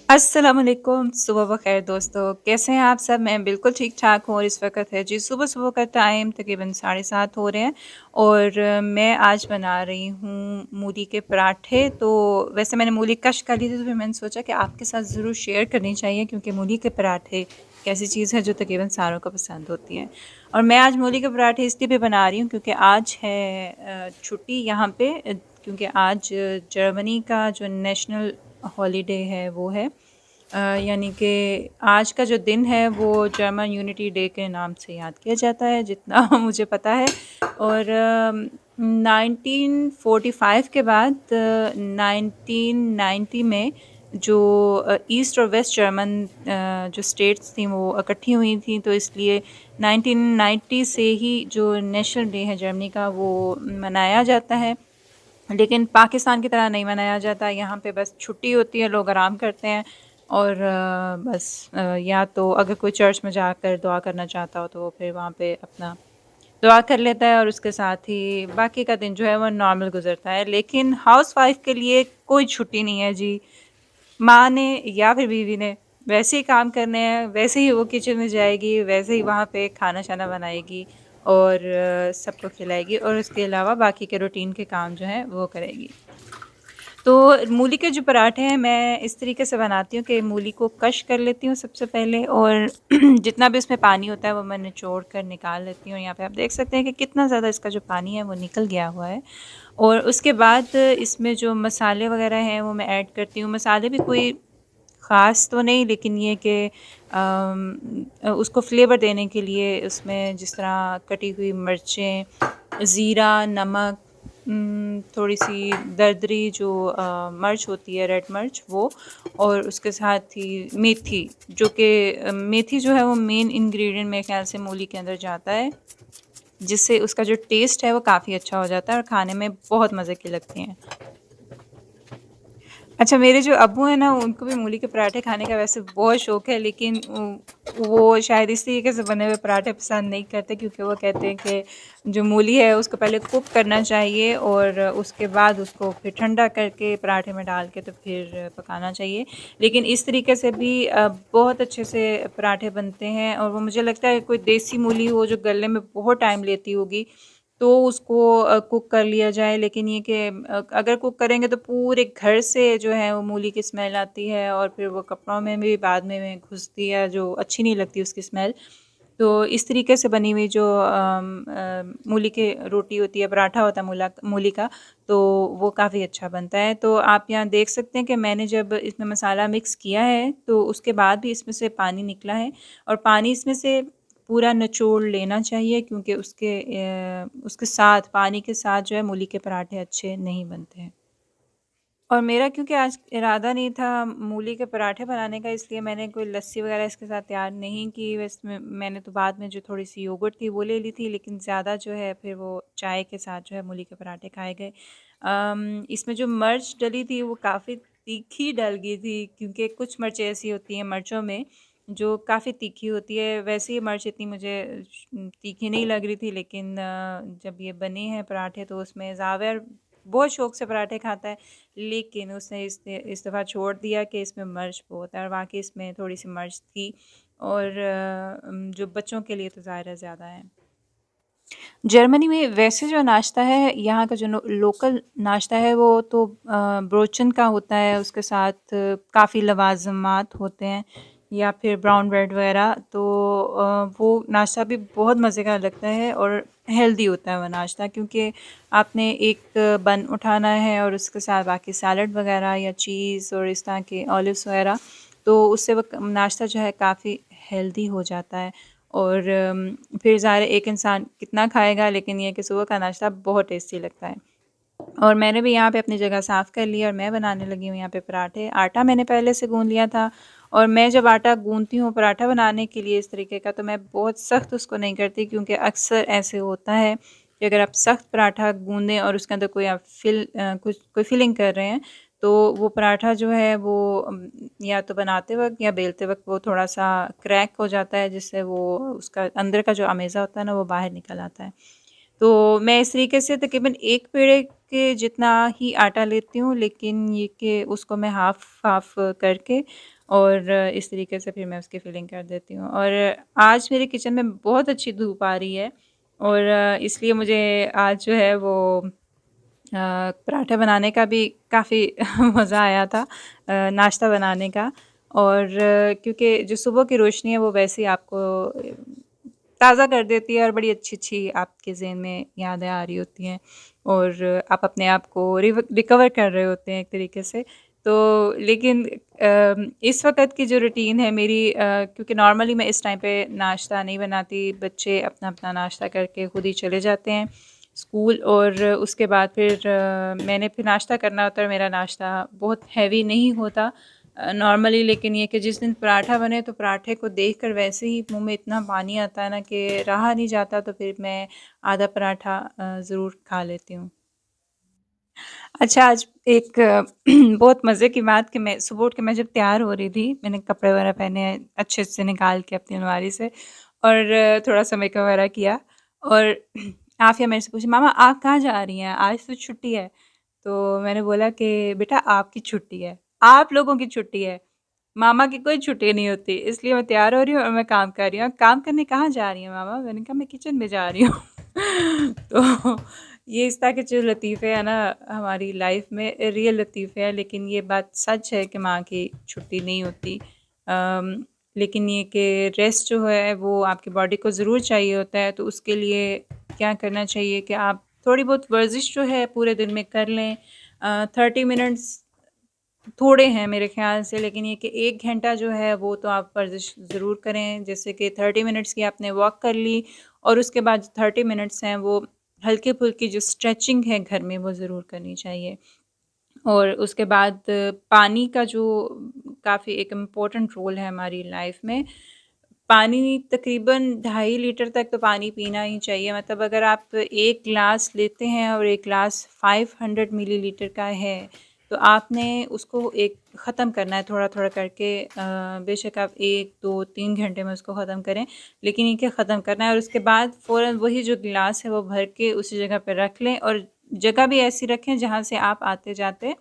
अस्सलाम वालेकुम, सुबह बख़ैर दोस्तों, कैसे हैं आप सब? मैं बिल्कुल ठीक-ठाक हूँ और इस वक़्त है जी सुबह-सुबह का टाइम तकरीबन 7:30 हो रहे हैं और मैं आज बना रही हूँ मूली के पराठे। तो वैसे मैंने मूली कश कर ली थी, तो फिर मैंने सोचा कि आपके साथ ज़रूर शेयर करनी चाहिए क्योंकि मूली के पराठे एक ऐसी चीज़ है जो तकरीबन सारों को पसंद होती है। और मैं आज मूली के पराठे इसलिए भी बना रही हूँ क्योंकि आज है छुट्टी यहाँ पे क्योंकि आज जर्मनी का जो नेशनल हॉलिडे है वो है। यानी कि आज का जो दिन है वो जर्मन यूनिटी डे के नाम से याद किया जाता है जितना मुझे पता है। और 1945 के बाद 1990 में जो ईस्ट और वेस्ट जर्मन जो स्टेट्स थी वो इकट्ठी हुई थी, तो इसलिए 1990 से ही जो नेशनल डे है जर्मनी का वो मनाया जाता है। लेकिन पाकिस्तान की तरह नहीं मनाया जाता। यहाँ पे बस छुट्टी होती है, लोग आराम करते हैं और बस या तो अगर कोई चर्च में जाकर दुआ करना चाहता हो तो वो फिर वहाँ पे अपना दुआ कर लेता है और उसके साथ ही बाकी का दिन जो है वो नॉर्मल गुजरता है। लेकिन हाउसवाइफ के लिए कोई छुट्टी नहीं है जी। माँ ने या फिर बीवी ने वैसे ही काम करने हैं, वैसे ही वो किचन में जाएगी, वैसे ही वहाँ पे खाना-शाना बनाएगी और सबको खिलाएगी और उसके अलावा बाकी के रूटीन के काम जो हैं वो करेगी। तो मूली के जो पराठे हैं मैं इस तरीके से बनाती हूँ कि मूली को कश कर लेती हूँ सबसे पहले और जितना भी इसमें पानी होता है वो मैं निचोड़ कर निकाल लेती हूँ। यहाँ पे आप देख सकते हैं कि कितना ज़्यादा इसका जो पानी है वो निकल गया हुआ है। और उसके बाद इसमें जो मसाले वग़ैरह हैं वो मैं ऐड करती हूँ। मसाले भी कोई ख़ास तो नहीं, लेकिन ये कि उसको फ्लेवर देने के लिए उसमें जिस तरह कटी हुई मिर्चें, ज़ीरा, नमक, थोड़ी-सी दरदरी जो मिर्च होती है रेड मिर्च वो, और उसके साथ ही मेथी, जो कि मेथी जो है वो मेन इंग्रीडिएंट मेरे ख़्याल से मूली के अंदर जाता है, जिससे उसका जो टेस्ट है वो काफ़ी अच्छा हो जाता है और खाने में बहुत मज़े की लगती हैं। अच्छा, मेरे जो अब्बू हैं ना, उनको भी मूली के पराठे खाने का वैसे बहुत शौक है, लेकिन वो शायद इस तरीके से बने हुए पराठे पसंद नहीं करते क्योंकि वो कहते हैं कि जो मूली है उसको पहले कुक करना चाहिए और उसके बाद उसको फिर ठंडा करके पराठे में डाल के तो फिर पकाना चाहिए। लेकिन इस तरीके से भी बहुत अच्छे से पराठे बनते हैं और वो मुझे लगता है कोई देसी मूली हो जो गलने में बहुत टाइम लेती होगी, तो उसको कुक कर लिया जाए। लेकिन ये कि अगर कुक करेंगे तो पूरे घर से जो है वो मूली की स्मेल आती है और फिर वो कपड़ों में भी बाद में घुसती है, जो अच्छी नहीं लगती उसकी स्मेल। तो इस तरीके से बनी हुई जो मूली की रोटी होती है, पराठा होता है मूली का, तो वो काफ़ी अच्छा बनता है। तो आप यहाँ देख सकते हैं कि मैंने जब इसमें मसाला मिक्स किया है तो उसके बाद भी इसमें से पानी निकला है और पानी इसमें से पूरा निचोड़ लेना चाहिए क्योंकि उसके साथ पानी के साथ जो है मूली के पराठे अच्छे नहीं बनते हैं। और मेरा क्योंकि आज इरादा नहीं था मूली के पराठे बनाने का, इसलिए मैंने कोई लस्सी वगैरह इसके साथ तैयार नहीं की। वैसे मैंने तो बाद में जो थोड़ी-सी योगर्ट थी वो ले ली थी, लेकिन ज़्यादा जो है फिर वो चाय के साथ जो है मूली के पराठे खाए गए। इसमें जो मिर्च डली थी वो काफ़ी तीखी डल गई थी क्योंकि कुछ मिर्चें ऐसी होती हैं मिर्चों में जो काफ़ी तीखी होती है। वैसे ही मिर्च इतनी मुझे तीखी नहीं लग रही थी, लेकिन जब ये बने हैं पराठे तो उसमें ज़ावेर बहुत शौक से पराठे खाता है, लेकिन उसने इस दफ़ा छोड़ दिया कि इसमें मिर्च बहुत है और वाक़ई इसमें थोड़ी-सी मिर्च थी और जो बच्चों के लिए तो ज़ाहिर है ज़्यादा है। जर्मनी में वैसे जो नाश्ता है, यहाँ का जो लोकल नाश्ता है वो तो ब्रोचन का होता है, उसके साथ काफ़ी लवाज़मात होते हैं या फिर ब्राउन ब्रेड वगैरह। तो वो नाश्ता भी बहुत मज़े का लगता है और हेल्दी होता है वो नाश्ता, क्योंकि आपने एक बन उठाना है और उसके साथ बाकी सैलड वगैरह या चीज़ और इस तरह के ऑलिव्स वगैरह, तो उससे वो नाश्ता जो है काफ़ी हेल्दी हो जाता है। और फिर ज़ाहिर है एक इंसान कितना खाएगा, लेकिन ये है कि सुबह का नाश्ता बहुत टेस्टी लगता है। और मैंने भी यहाँ पे अपनी जगह साफ़ कर ली और मैं बनाने लगी हूँ यहाँ पे पराठे। आटा मैंने पहले से गूँध लिया था और मैं जब आटा गूँथती हूँ पराठा बनाने के लिए इस तरीके का, तो मैं बहुत सख्त उसको नहीं करती क्योंकि अक्सर ऐसे होता है कि अगर आप सख्त पराठा गूँधें और उसके अंदर कोई आप कुछ कोई फिलिंग कर रहे हैं, तो वो पराठा जो है वो या तो बनाते वक़्त या बेलते वक़्त वो थोड़ा-सा क्रैक हो जाता है, जिससे वो उसका अंदर का जो अमेज़ा होता है ना वो बाहर निकल आता है। तो मैं इस तरीके से तकरीबन 1 पेड़े के जितना ही आटा लेती हूँ, लेकिन ये कि उसको मैं हाफ़ हाफ़ करके और इस तरीके से फिर मैं उसकी फिलिंग कर देती हूँ। और आज मेरे किचन में बहुत अच्छी धूप आ रही है और इसलिए मुझे आज जो है वो पराठे बनाने का भी काफ़ी मज़ा आया था, नाश्ता बनाने का। और क्योंकि जो सुबह की रोशनी है वो वैसे ही आपको ताज़ा कर देती है और बड़ी अच्छी-अच्छी आपके ज़हन में यादें आ रही होती हैं और आप अपने आप को रिकवर कर रहे होते हैं एक तरीके से। तो लेकिन इस वक़्त की जो रूटीन है मेरी, क्योंकि नॉर्मली मैं इस टाइम पे नाश्ता नहीं बनाती, बच्चे अपना-अपना नाश्ता करके खुद ही चले जाते हैं स्कूल और उसके बाद फिर मैंने फिर नाश्ता करना होता है। मेरा नाश्ता बहुत हैवी नहीं होता नॉर्मली, लेकिन ये कि जिस दिन पराठा बने तो पराठे को देखकर वैसे ही मुँह में इतना पानी आता है ना कि रहा नहीं जाता, तो फिर मैं आधा पराठा ज़रूर खा लेती हूँ। अच्छा, आज एक बहुत मज़े की बात कि मैं सुबह उठ के मैं जब तैयार हो रही थी, मैंने कपड़े वगैरह पहने अच्छे से निकाल के अपनी अलमारी से और थोड़ा-सा मेकअप वगैरह किया और आफ़िया मेरे से पूछी, "मामा आप कहाँ जा रही हैं? आज तो छुट्टी है।" तो मैंने बोला कि बेटा आपकी छुट्टी है, आप लोगों की छुट्टी है, मामा की कोई छुट्टी नहीं होती, इसलिए मैं तैयार हो रही हूँ और मैं काम कर रही हूँ। काम करने कहाँ जा रही हैं मामा? मैंने कहा मैं किचन में जा रही हूँ। तो ये इस तरह के जो लतीफ़े हैं ना हमारी लाइफ में, रियल लतीफ़े हैं, लेकिन ये बात सच है कि माँ की छुट्टी नहीं होती। लेकिन ये कि रेस्ट जो है वो आपकी बॉडी को ज़रूर चाहिए होता है, तो उसके लिए क्या करना चाहिए कि आप थोड़ी बहुत वर्जिश जो है पूरे दिन में कर लें। 30 मिनट्स थोड़े हैं मेरे ख़्याल से, लेकिन ये कि 1 घंटा जो है वो तो आप वर्जिश ज़रूर करें। जैसे कि 30 मिनट्स की आपने वॉक कर ली और उसके बाद जो 30 मिनट्स हैं वो हल्की-फुल्की जो स्ट्रेचिंग है घर में वो ज़रूर करनी चाहिए। और उसके बाद पानी का जो काफ़ी एक इम्पोर्टेंट रोल है हमारी लाइफ में। पानी तकरीबन 2.5 लीटर तक तो पानी पीना ही चाहिए। मतलब अगर आप 1 ग्लास लेते हैं और 1 ग्लास 500 मिलीलीटर का है, तो आपने उसको एक ख़त्म करना है थोड़ा-थोड़ा करके। बेशक आप 1, 2, 3 घंटे में उसको ख़त्म करें, लेकिन ये कि ख़त्म करना है और उसके बाद फ़ौरन वही जो गिलास है वो भर के उसी जगह पे रख लें और जगह भी ऐसी रखें जहाँ से आप आते-जाते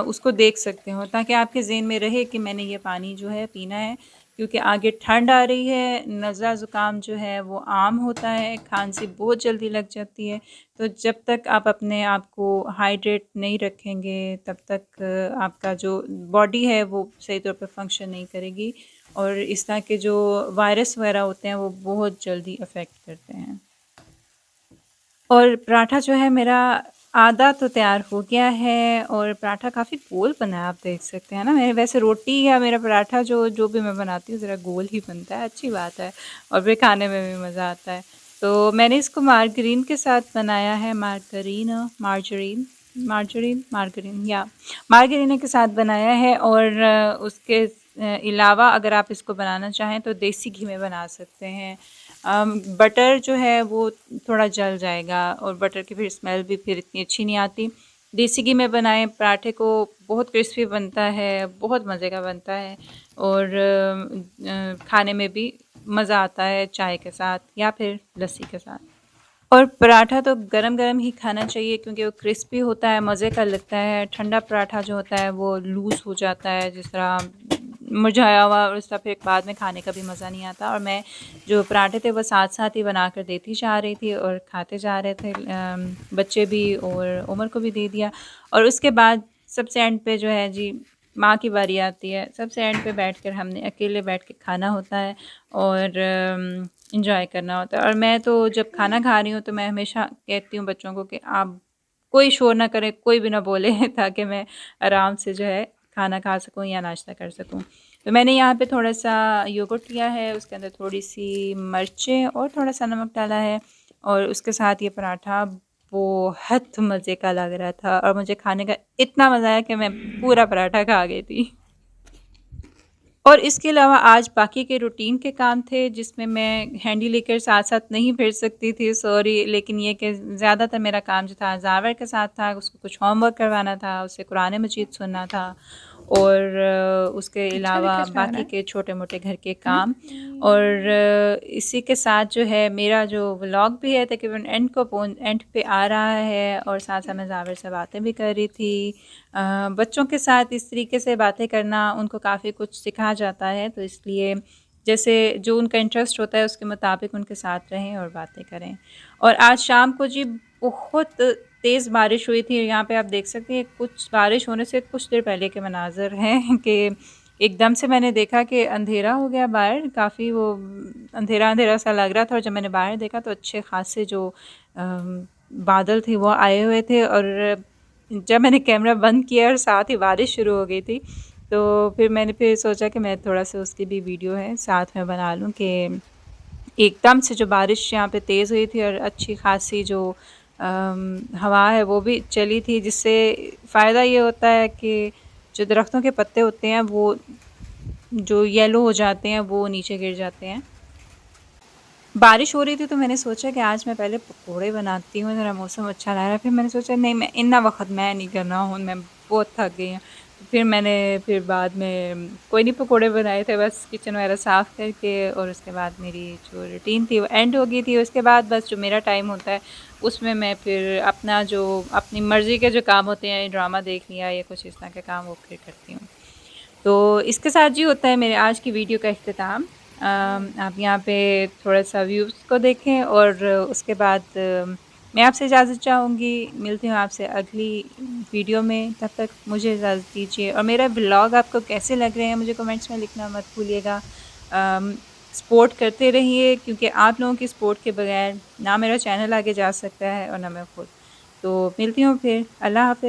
उसको देख सकते हो, ताकि आपके ज़हन में रहे कि मैंने ये पानी जो है पीना है। क्योंकि आगे ठंड आ रही है, नज़ला ज़ुकाम जो है वो आम होता है, खांसी बहुत जल्दी लग जाती है। तो जब तक आप अपने आप को हाइड्रेट नहीं रखेंगे तब तक आपका जो बॉडी है वो सही तौर पे फंक्शन नहीं करेगी और इस तरह के जो वायरस वगैरह होते हैं वो बहुत जल्दी अफ़ेक्ट करते हैं। और पराठा जो है मेरा आधा तो तैयार हो गया है और पराठा काफ़ी गोल बना है, आप देख सकते हैं ना। मेरे वैसे रोटी या मेरा पराठा जो जो भी मैं बनाती हूँ ज़रा गोल ही बनता है, अच्छी बात है और फिर खाने में भी मज़ा आता है। तो मैंने इसको मार्गरीन के साथ बनाया है, मार्जरीन मार्जरीन मार्गरीन या मार्गरीन के साथ बनाया है और उसके अलावा अगर आप इसको बनाना चाहें तो देसी घी में बना सकते हैं। बटर जो है वो थोड़ा जल जाएगा और बटर की फिर स्मेल भी फिर इतनी अच्छी नहीं आती। देसी घी में बनाएं पराठे को, बहुत क्रिस्पी बनता है, बहुत मज़े का बनता है और खाने में भी मज़ा आता है चाय के साथ या फिर लस्सी के साथ। और पराठा तो गरम-गरम ही खाना चाहिए क्योंकि वो क्रिस्पी होता है, मज़े का लगता है। ठंडा पराठा जो होता है वो लूज़ हो जाता है, जिस तरह मुरझाया हुआ, और उसका फिर बाद में खाने का भी मज़ा नहीं आता। और मैं जो पराठे थे वो साथ-साथ ही बनाकर देती जा रही थी और खाते जा रहे थे, बच्चे भी और उमर को भी दे दिया। और उसके बाद सबसे एंड पे जो है जी माँ की बारी आती है। सबसे एंड पे बैठकर हमने अकेले बैठ के खाना होता है और एंजॉय करना होता है। और मैं तो जब खाना खा रही हूँ तो मैं हमेशा कहती हूँ बच्चों को कि आप कोई शोर ना करें, कोई भी ना बोले ताकि मैं आराम से जो है खाना खा सकूँ या नाश्ता कर सकूँ। तो मैंने यहाँ पे थोड़ा-सा योगर्ट लिया है, उसके अंदर थोड़ी-सी मिर्चें और थोड़ा-सा नमक डाला है और उसके साथ ये पराठा बहुत मज़े का लग रहा था और मुझे खाने का इतना मज़ा आया कि मैं पूरा पराठा खा गई थी। और इसके अलावा आज बाकी के रूटीन के काम थे जिसमें मैं हैंडी लेकर साथ-साथ नहीं फिर सकती थी, सॉरी। लेकिन ये कि ज़्यादातर मेरा काम जो था ज़ावर के साथ था, उसको कुछ होमवर्क करवाना था, उसे कुरान मजीद सुनना था और उसके अच्छा अलावा दिखा जा रहा बाकी है। के छोटे मोटे घर के काम। और इसी के साथ जो है मेरा जो व्लॉग भी है तकरीबन एंड पे आ रहा है, और साथ साथ मैं जावेर से बातें भी कर रही थी। बच्चों के साथ इस तरीके से बातें करना उनको काफ़ी कुछ सिखा जाता है, तो इसलिए जैसे जो उनका इंटरेस्ट होता है उसके मुताबिक उनके साथ रहें और बातें करें। और आज शाम को जी बहुत तेज़ बारिश हुई थी, यहाँ पे आप देख सकते हैं कुछ बारिश होने से कुछ देर पहले के मनाज़र हैं कि एकदम से मैंने देखा कि अंधेरा हो गया बाहर, काफ़ी वो अंधेरा-अंधेरा सा लग रहा था, और जब मैंने बाहर देखा तो अच्छे ख़ासे जो बादल थे वो आए हुए थे, और जब मैंने कैमरा बंद किया और साथ ही बारिश शुरू हो गई थी, तो फिर मैंने सोचा कि मैं थोड़ा-सा उसकी भी वीडियो है साथ में बना लूँ कि एकदम से जो बारिश यहाँ पे तेज़ हुई थी और अच्छी ख़ासी जो हवा है वो भी चली थी, जिससे फ़ायदा ये होता है कि जो दरख्तों के पत्ते होते हैं वो जो येलो हो जाते हैं वो नीचे गिर जाते हैं। बारिश हो रही थी तो मैंने सोचा कि आज मैं पहले पकोड़े बनाती हूँ, ज़रा मौसम अच्छा लग रहा है। फिर मैंने सोचा नहीं, मैं इतना वक़्त मैं नहीं करना हूँ, मैं बहुत थक गई हूँ। तो फिर बाद में कोई नहीं, पकोड़े बनाए थे बस किचन वगैरह साफ़ करके, और उसके बाद मेरी जो रूटीन थी वो एंड हो गई थी। उसके बाद बस जो मेरा टाइम होता है उसमें मैं फिर अपना जो अपनी मर्ज़ी के जो काम होते हैं, ड्रामा देख लिया या कुछ इस तरह के काम वो फिर करती हूँ। तो इसके साथ जी होता है मेरे आज की वीडियो का इख्तिताम। आप यहाँ पे थोड़ा-सा व्यूज़ को देखें, और उसके बाद मैं आपसे इजाज़त चाहूँगी। मिलती हूँ आपसे अगली वीडियो में, तब तक मुझे इजाज़त दीजिए। और मेरा व्लॉग आपको कैसे लग रहे हैं मुझे कमेंट्स में लिखना मत भूलिएगा। सपोर्ट करते रहिए, क्योंकि आप लोगों की सपोर्ट के बगैर ना मेरा चैनल आगे जा सकता है और ना मैं खुद। तो मिलती हूँ फिर। अल्लाह हाफ़िज़।